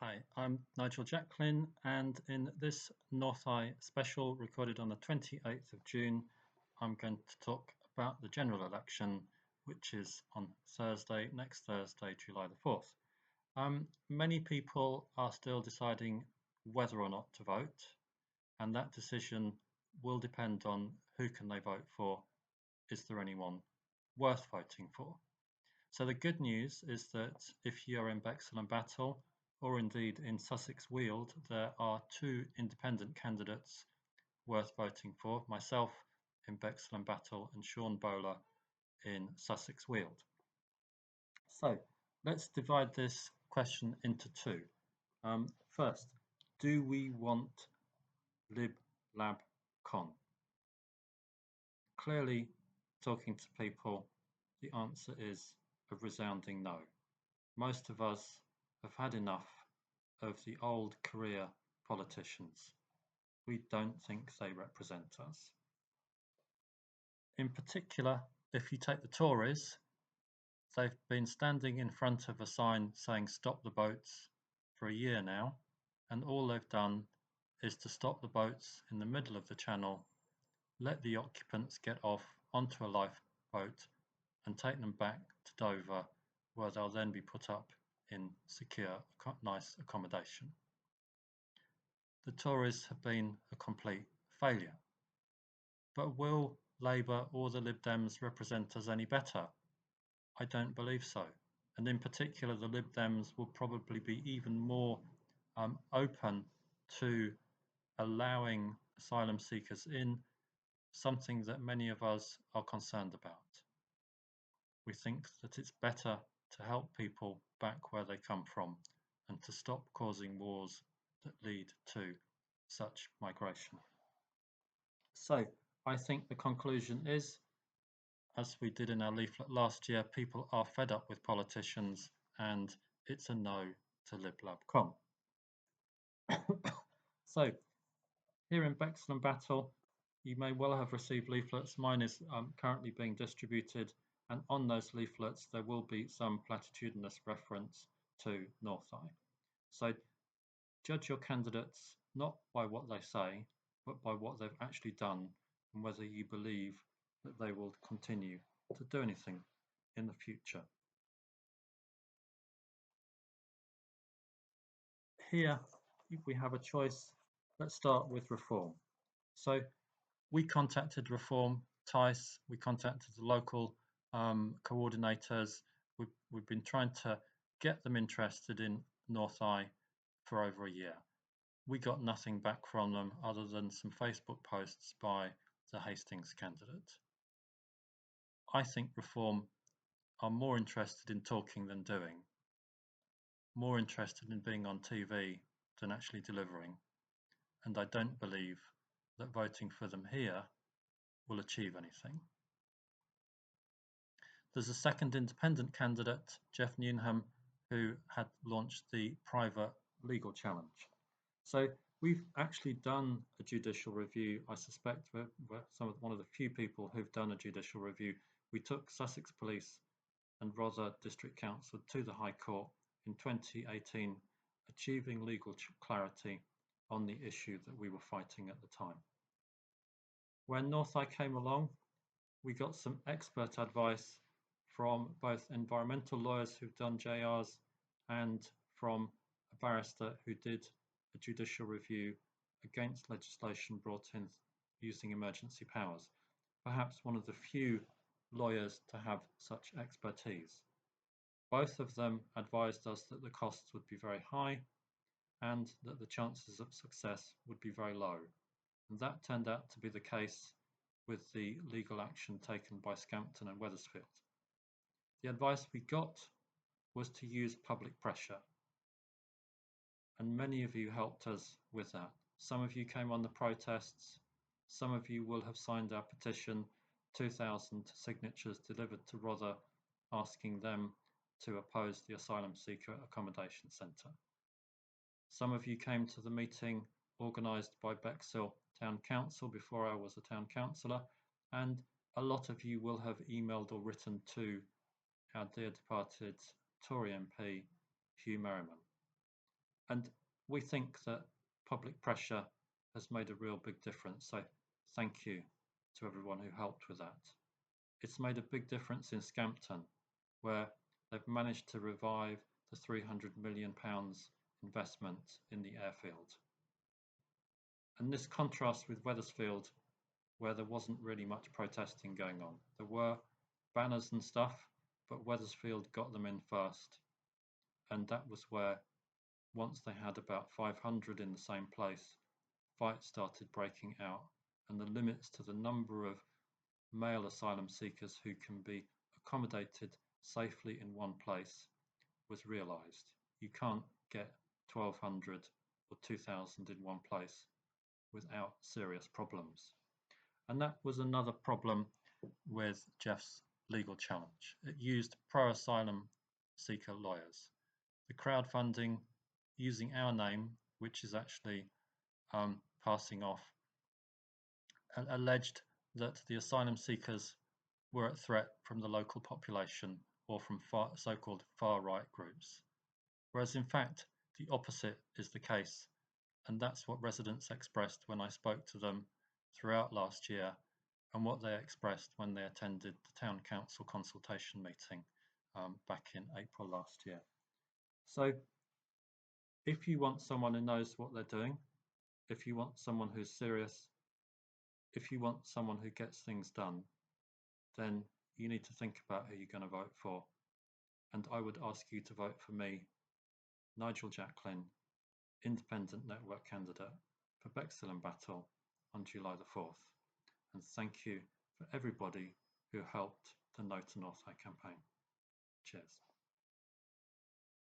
Hi, I'm Nigel Jacklin, and in this Northeye special recorded on the 28th of June, I'm going to talk about the general election, which is on Thursday, next Thursday, July the 4th. Many people are still deciding whether or not to vote, and that decision will depend on who can they vote for. Is there anyone worth voting for? So the good news is that if you're in Bexhill and Battle, or indeed in Sussex Weald, there are two independent candidates worth voting for, myself in Bexhill and Battle and Shaun Bowler in Sussex Weald. So let's divide this question into two. First, do we want Lib Lab Con? Clearly, talking to people, the answer is a resounding no. Most of us have had enough of the old career politicians. We don't think they represent us. In particular, if you take the Tories, they've been standing in front of a sign saying stop the boats for a year now, and all they've done is to stop the boats in the middle of the channel, let the occupants get off onto a lifeboat and take them back to Dover, where they'll then be put up in secure, nice accommodation. The Tories have been a complete failure. But will Labour or the Lib Dems represent us any better? I don't believe so. And in particular, the Lib Dems will probably be even more open to allowing asylum seekers in, something that many of us are concerned about. We think that it's better to help people back where they come from and to stop causing wars that lead to such migration. So I think the conclusion is, as we did in our leaflet last year, people are fed up with politicians and it's a no to Lib Lab Con. So here in Bexhill and Battle, you may well have received leaflets. Mine is currently being distributed, and on those leaflets there will be some platitudinous reference to Northeye. So judge your candidates not by what they say, but by what they've actually done and whether you believe that they will continue to do anything in the future. Here we have a choice. Let's start with Reform. So we contacted Reform, Tice, we contacted the local coordinators. We've been trying to get them interested in Northeye for over a year. We got nothing back from them other than some Facebook posts by the Hastings candidate. I think Reform are more interested in talking than doing, more interested in being on TV than actually delivering, and I don't believe that voting for them here will achieve anything. There's a second independent candidate, Jeff Newnham, who had launched the private legal challenge. So we've actually done a judicial review. I suspect we're one of the few people who've done a judicial review. We took Sussex Police and Rother District Council to the High Court in 2018, achieving legal clarity on the issue that we were fighting at the time. When Northeye came along, we got some expert advice from both environmental lawyers who've done JRs and from a barrister who did a judicial review against legislation brought in using emergency powers. Perhaps one of the few lawyers to have such expertise. Both of them advised us that the costs would be very high and that the chances of success would be very low. And that turned out to be the case with the legal action taken by Scampton and Wethersfield. The advice we got was to use public pressure. And many of you helped us with that. Some of you came on the protests. Some of you will have signed our petition, 2,000 signatures delivered to Rother, asking them to oppose the Asylum Seeker Accommodation Centre. Some of you came to the meeting organised by Bexhill Town Council before I was a town councillor, and a lot of you will have emailed or written to our dear departed Tory MP, Hugh Merriman. And we think that public pressure has made a real big difference. So thank you to everyone who helped with that. It's made a big difference in Scampton, where they've managed to revive the £300 million investment in the airfield. And this contrasts with Wethersfield, where there wasn't really much protesting going on. There were banners and stuff, but Wethersfield got them in first. And that was where, once they had about 500 in the same place, fights started breaking out, and the limits to the number of male asylum seekers who can be accommodated safely in one place was realised. You can't get 1,200 or 2,000 in one place without serious problems. And that was another problem with Jeff's legal challenge. It used pro-asylum seeker lawyers. The crowdfunding using our name, which is actually passing off, alleged that the asylum seekers were at threat from the local population or from so-called far-right groups. Whereas in fact, the opposite is the case. And that's what residents expressed when I spoke to them throughout last year, and what they expressed when they attended the town council consultation meeting back in April last year. So if you want someone who knows what they're doing, if you want someone who's serious, if you want someone who gets things done, then you need to think about who you're going to vote for. And I would ask you to vote for me, Nigel Jacklin, Independent Network candidate for Bexhill and Battle on July the 4th. And thank you for everybody who helped the No to Northeye campaign. Cheers.